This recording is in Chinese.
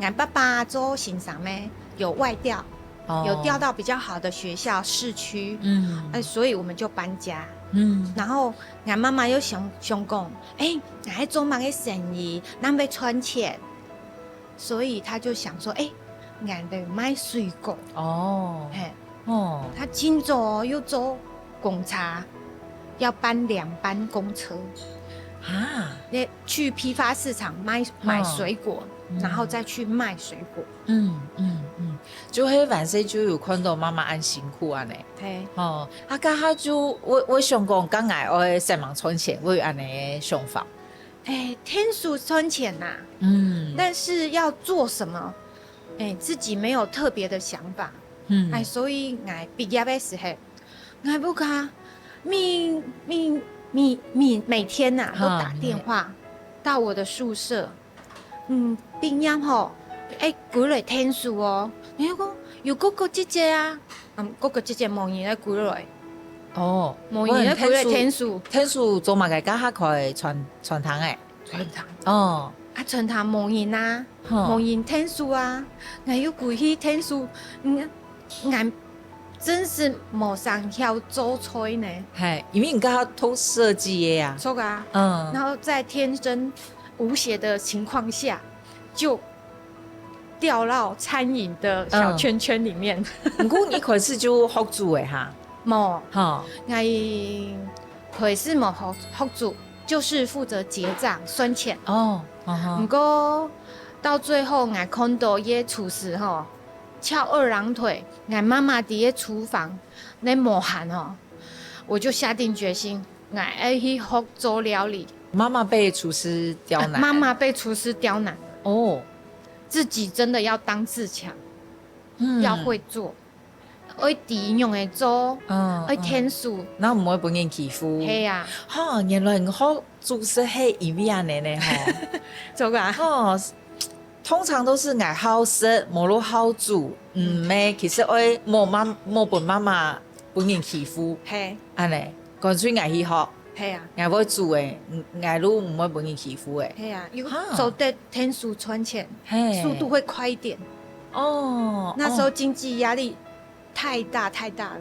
俺爸爸做欣赏咩，有外调，有调到比较好的学校市区，所以我们就搬家。然后俺妈妈又想讲，俺做嘛个生意，咱要赚钱，所以他就想说，俺得卖水果。他今早又做公差，要搬2班公车啊，去批发市场买水果，然后再去卖水果。就迄万岁就有看到妈妈安辛苦安尼。甲他就我想讲，刚来我上网存钱，我有安尼想法。天数存钱呐，但是要做什么，自己没有特别的想法。所以我毕业的时候，我不卡每天呐都打电话到我的宿舍，毕业吼，几个天数哦，你讲有哥哥姐姐啊，哥哥姐姐梦遗咧几个？梦遗咧几个天数？天数做嘛个甲较快传堂诶，传堂传堂梦遗啊，梦遗天数啊，我有几许天数，俺真是冇上晓做菜呢。因为你甲他偷设计的呀。错啊。然后在天真无邪的情况下，就掉到餐饮的小圈圈里面。不过你开始就学煮的哈？冇。我开始冇学煮，就是负责结账算钱。不过到最后，我看到耶厨师吼。翘2郎腿，俺妈妈在厨房在磨汗哦，我就下定决心，俺要去学做料理。妈妈被厨师刁难，妈妈被厨师刁难自己真的要当自强，要会做，会抵用的做，会天数，然后唔会俾人欺负。系啊，原来你学厨师系因为安尼呢做啊，通常都是爱好食，无路好煮，其实爱冇被妈妈俾人欺负，安尼，干脆爱去学，爱要煮的，爱路唔会俾人欺负的，走的天数赚钱，速度会快一点。那时候经济压力太大了。